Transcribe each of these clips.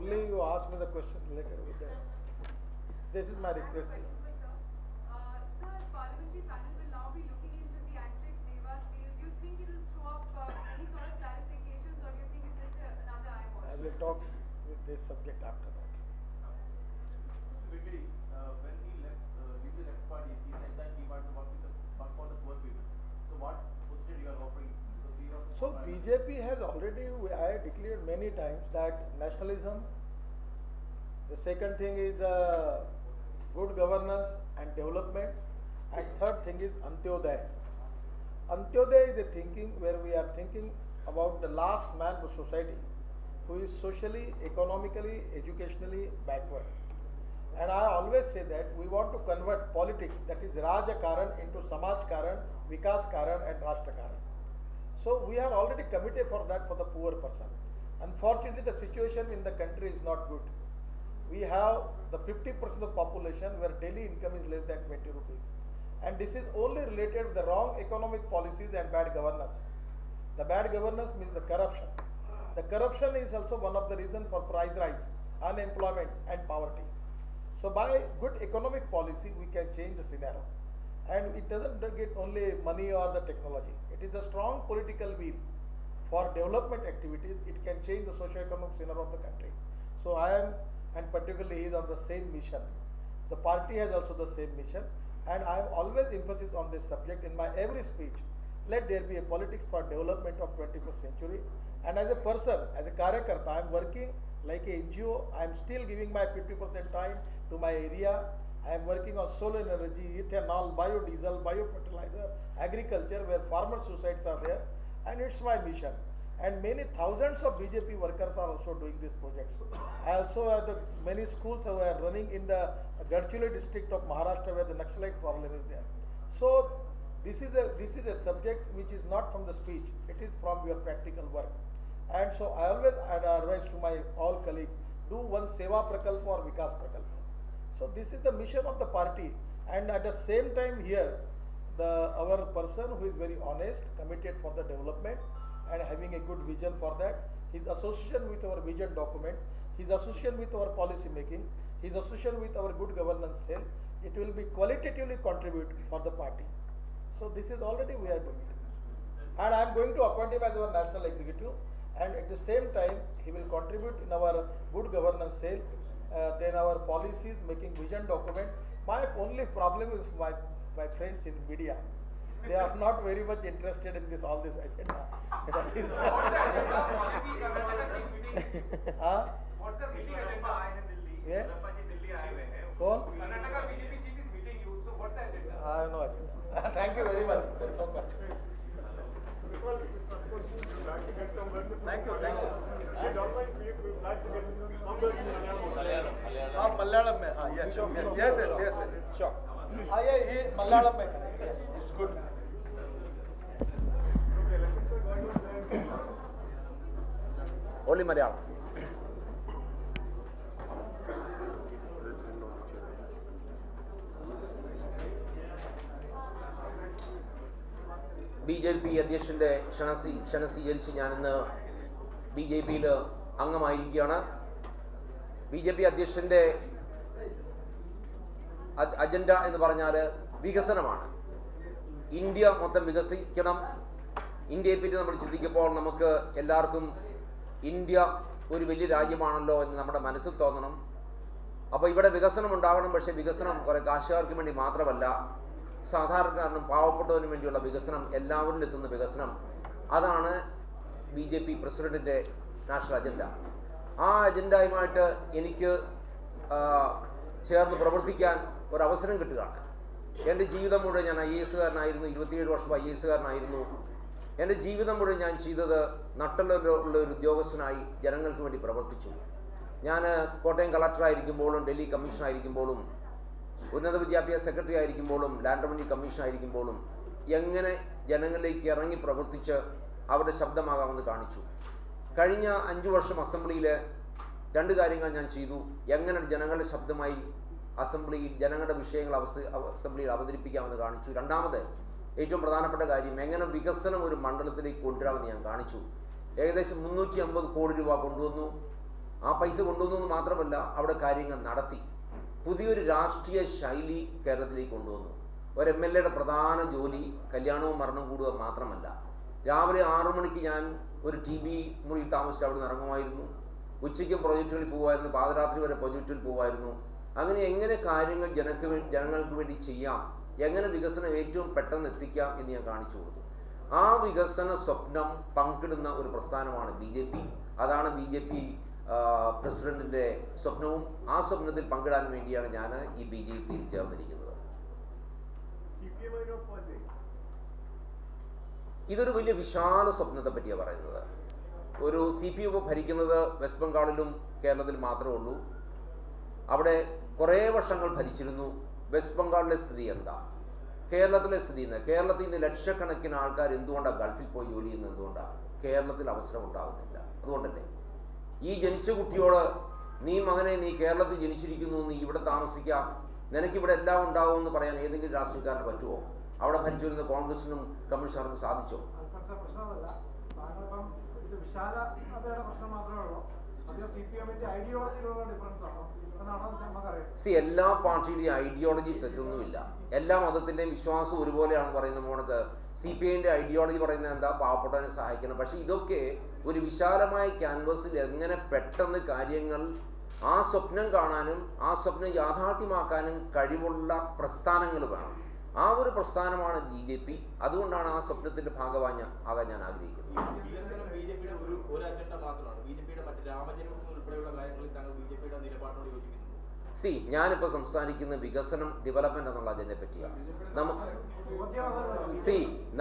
only you ask me the question related with that. This is my request. Sir, parliamentary panel will now be looking into the Antrex Devas deal. Do you think it will throw up any sort of clarifications, or do you think it's just another eyeball? I will talk with this subject after that. When he left, the left party, he said that he wanted to work for the poor people. So what position you are offering? So BJP has already, I declared many times that nationalism. The second thing is good governance and development, and third thing is Antyodaya. Antyodaya is a thinking where we are thinking about the last man of society who is socially, economically, educationally backward. And I always say that we want to convert politics, that is Rajakaran, into Samajkaran, Vikaskaran and Rashtrakaran. So we are already committed for that for the poor person. Unfortunately, the situation in the country is not good. We have the 50% of the population where daily income is less than 20 rupees. And this is only related to the wrong economic policies and bad governance. The bad governance means the corruption. The corruption is also one of the reasons for price rise, unemployment and poverty. So by good economic policy, we can change the scenario. And it doesn't get only money or the technology. It is a strong political will for development activities. It can change the socio-economic scenario of the country. So I am, and particularly he is on the same mission. The party has also the same mission, and I have always emphasis on this subject in my every speech. Let there be a politics for development of 21st century. And as a person, as a Karyakarta, I am working like a NGO. I am still giving my 50% time to my area. I am working on solar energy, ethanol, biodiesel, biofertilizer, agriculture, where farmer societies are there, and it's my mission. And many thousands of BJP workers are also doing these projects. I also have many schools who are running in the Gadchiroli district of Maharashtra, where the Naxalite problem is there. So this is a subject which is not from the speech; it is from your practical work. And so I always advise to my all colleagues: do one Seva Prakalpa or Vikas Prakalpa. So this is the mission of the party, and at the same time here, our person who is very honest, committed for the development and having a good vision for that, his association with our vision document, his association with our policy making, his association with our good governance cell, it will be qualitatively contribute for the party. So this is already we are doing it. And I am going to appoint him as our national executive, and at the same time he will contribute in our good governance cell. Then our policies, making vision document. My only problem is my friends in media. They are not very much interested in all this agenda. What's the meeting agenda in Delhi? Yeah. Delhi आए हुए हैं. कौन? Karnataka BJP chief is meeting you. So what's the agenda? I have no agenda. Thank you very much. Thank you. आप मलयालम में, हाँ, yes, sure. हाँ, ये मलयालम में करेंगे, yes, it's good. Only Malayalam. BJP അധ്യക്ഷന്റെ ക്ഷണം സ്വീകരിച്ച് ഞാനിന്ന് BJPയിൽ അംഗമായിരിക്കുകയാണ്. BJP അധ്യക്ഷന്റെ അജണ്ട എന്ന് പറഞ്ഞാൽ വികസനമാണ്. ഇന്ത്യ മൊത്തം വികസിക്കണം. ഇന്ത്യയെപ്പറ്റി നമ്മൾ ചിന്തിക്കുമ്പോൾ നമുക്ക് എല്ലാവർക്കും ഇന്ത്യ ഒരു വലിയ രാജ്യമാണല്ലോ എന്ന് നമ്മുടെ മനസ്സിൽ തോന്നണം. അപ്പോൾ ഇവിടെ വികസനം ഉണ്ടാകണം. പക്ഷേ വികസനം കുറേ കാശുകാർക്ക് വേണ്ടി മാത്രമല്ല, സാധാരണക്കാരനും പാവപ്പെട്ടവനും വേണ്ടിയുള്ള വികസനം, എല്ലാവരിലും എത്തുന്ന വികസനം. അതാണ് BJP പ്രസിഡന്റിൻ്റെ നാഷണൽ അജണ്ട. ആ അജണ്ടയുമായിട്ട് എനിക്ക് ചേർന്ന് പ്രവർത്തിക്കാൻ ഒരവസരം കിട്ടുകയാണ്. എൻ്റെ ജീവിതം മുഴുവൻ ഞാൻ IAS-കാരനായിരുന്നു, 27 വർഷം IAS-കാരനായിരുന്നു. എൻ്റെ ജീവിതം മുഴുവൻ ഞാൻ ചെയ്തത് നട്ടുള്ള ഒരു ഉദ്യോഗസ്ഥനായി ജനങ്ങൾക്ക് വേണ്ടി പ്രവർത്തിച്ചു. ഞാൻ കോട്ടയം കളക്ടറായിരിക്കുമ്പോഴും ഡൽഹി കമ്മീഷണറായിരിക്കുമ്പോഴും ഉന്നത വിദ്യാഭ്യാസ സെക്രട്ടറി ആയിരിക്കുമ്പോഴും ലാൻഡ് റവന്യൂ കമ്മീഷൻ ആയിരിക്കുമ്പോഴും എങ്ങനെ ജനങ്ങളിലേക്ക് ഇറങ്ങി പ്രവർത്തിച്ച് അവരുടെ ശബ്ദമാകാമെന്ന് കാണിച്ചു. കഴിഞ്ഞ 5 വർഷം അസംബ്ലിയിൽ 2 കാര്യങ്ങൾ ഞാൻ ചെയ്തു. എങ്ങനെ ജനങ്ങളുടെ ശബ്ദമായി അസംബ്ലിയിൽ ജനങ്ങളുടെ വിഷയങ്ങൾ അസംബ്ലിയിൽ അവതരിപ്പിക്കാമെന്ന് കാണിച്ചു. രണ്ടാമത് ഏറ്റവും പ്രധാനപ്പെട്ട കാര്യം, എങ്ങനെ വികസനം ഒരു മണ്ഡലത്തിലേക്ക് കൊണ്ടുവരാമെന്ന് ഞാൻ കാണിച്ചു. ഏകദേശം 350 കോടി രൂപ കൊണ്ടുവന്നു. ആ പൈസ കൊണ്ടുവന്നു മാത്രമല്ല അവിടെ കാര്യങ്ങൾ നടത്തി. പുതിയൊരു രാഷ്ട്രീയ ശൈലി കേരളത്തിലേക്ക് കൊണ്ടുവന്നു. ഒരു MLA യുടെ പ്രധാന ജോലി കല്യാണവും മരണവും കൂടുക മാത്രമല്ല. രാവിലെ 6 മണിക്ക് ഞാൻ ഒരു TB മുറിയിൽ താമസിച്ച് അവിടെ നിന്ന് ഇറങ്ങുമായിരുന്നു. ഉച്ചയ്ക്കും പ്രൊജക്റ്റുകളിൽ പോകുമായിരുന്നു, പാതിരാത്രി വരെ പ്രൊജക്റ്റിൽ പോകുമായിരുന്നു. അങ്ങനെ എങ്ങനെ കാര്യങ്ങൾ ജനങ്ങൾക്ക് വേണ്ടി ചെയ്യാം, എങ്ങനെ വികസനം ഏറ്റവും പെട്ടെന്ന് എത്തിക്കാം എന്ന് ഞാൻ കാണിച്ചു കൊടുത്തു. ആ വികസന സ്വപ്നം പങ്കിടുന്ന ഒരു പ്രസ്ഥാനമാണ് BJP. അതാണ് BJP പ്രസിഡന്റിന്റെ സ്വപ്നവും. ആ സ്വപ്നത്തിൽ പങ്കിടാൻ വേണ്ടിയാണ് ഞാൻ ഈ BJPയിൽ ചേർന്നിരിക്കുന്നത്. ഇതൊരു വലിയ വിശാല സ്വപ്നത്തെ പറ്റിയാണ് പറയുന്നത്. ഒരു CPM ഭരിക്കുന്നത് വെസ്റ്റ് ബംഗാളിലും കേരളത്തിലും മാത്രമേ ഉള്ളൂ. അവിടെ കുറേ വർഷങ്ങൾ ഭരിച്ചിരുന്നു. വെസ്റ്റ് ബംഗാളിലെ സ്ഥിതി എന്താ, കേരളത്തിലെ സ്ഥിതി എന്താ? കേരളത്തിൽ നിന്ന് ലക്ഷക്കണക്കിന് ആൾക്കാർ എന്തുകൊണ്ടാണ് ഗൾഫിൽ പോയി ജോലി ചെയ്യുന്നത്? എന്തുകൊണ്ടാണ് കേരളത്തിൽ അവസരം ഉണ്ടാകുന്നില്ല? അതുകൊണ്ടല്ലേ ഈ ജനിച്ച കുട്ടിയോട് നീ മകനെ നീ കേരളത്തിൽ ജനിച്ചിരിക്കുന്നു, നീ ഇവിടെ താമസിക്കാം, നിനക്കിവിടെ എല്ലാം ഉണ്ടാവുമെന്ന് പറയാൻ ഏതെങ്കിലും രാഷ്ട്രീയക്കാരന് പറ്റുമോ? അവിടെ ഭരിച്ചിരുന്ന കോൺഗ്രസിനും കമ്മ്യൂണിസ്റ്റുകാർക്കും സാധിച്ചോ? എല്ലാ പാർട്ടിയുടെയും ഐഡിയോളജി തെറ്റൊന്നുമില്ല. എല്ലാ മതത്തിൻ്റെയും വിശ്വാസം ഒരുപോലെയാണ് പറയുന്നത്. മോണക്ക് CPIന്റെ ഐഡിയോളജി പറയുന്നത് എന്താ? പാവപ്പെട്ടവനെ സഹായിക്കണം. പക്ഷെ ഇതൊക്കെ ഒരു വിശാലമായ ക്യാൻവസിൽ എങ്ങനെ പെട്ടെന്ന് കാര്യങ്ങൾ ആ സ്വപ്നം കാണാനും ആ സ്വപ്നം യാഥാർത്ഥ്യമാക്കാനും കഴിവുള്ള പ്രസ്ഥാനങ്ങൾ വേണം. ആ ഒരു പ്രസ്ഥാനമാണ് BJP. അതുകൊണ്ടാണ് ആ സ്വപ്നത്തിന്റെ ഭാഗമായി ആകാൻ ഞാൻ ആഗ്രഹിക്കുന്നത്. ഞാനിപ്പോൾ സംസാരിക്കുന്ന വികസനം, ഡെവലപ്മെന്റ് എന്നുള്ള അതിനെ പറ്റിയാണ്.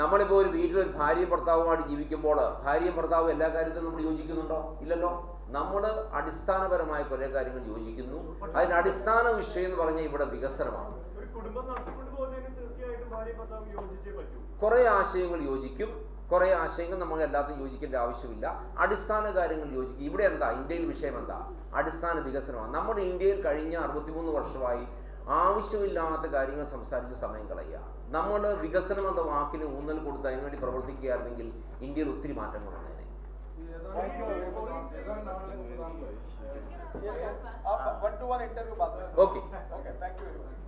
നമ്മളിപ്പോൾ ഒരു വീട്ടിലൊരു ഭാര്യയും ഭർത്താവുമായിട്ട് ജീവിക്കുമ്പോൾ ഭാര്യയും ഭർത്താവും എല്ലാ കാര്യത്തിലും നമ്മൾ യോജിക്കുന്നുണ്ടോ? ഇല്ലല്ലോ. നമ്മൾ അടിസ്ഥാനപരമായ കുറേ കാര്യങ്ങൾ യോജിക്കുന്നു. അതിന് അടിസ്ഥാന വിഷയം എന്ന് പറഞ്ഞാൽ ഇവിടെ വികസനമാണ്. കുറേ ആശയങ്ങൾ യോജിക്കും, കുറേ ആശയങ്ങൾ നമുക്ക് എല്ലാത്തും യോജിക്കേണ്ട ആവശ്യമില്ല. അടിസ്ഥാന കാര്യങ്ങൾ യോജിക്കും. ഇവിടെ എന്താ ഇന്ത്യയിൽ വിഷയം എന്താ? അടിസ്ഥാന വികസനമാണ്. നമ്മുടെ ഇന്ത്യയിൽ കഴിഞ്ഞ 63 വർഷമായി ആവശ്യമില്ലാത്ത കാര്യങ്ങൾ സംസാരിച്ച് സമയം കളയുക. നമ്മൾ വികസനം എന്ന വാക്കിന് ഊന്നൽ കൊടുത്ത് അതിനുവേണ്ടി പ്രവർത്തിക്കുകയായിരുന്നെങ്കിൽ ഇന്ത്യയിൽ ഒത്തിരി മാറ്റങ്ങൾ വന്നേനെ. One-to-one interview. Okay. Okay. Thank you very much.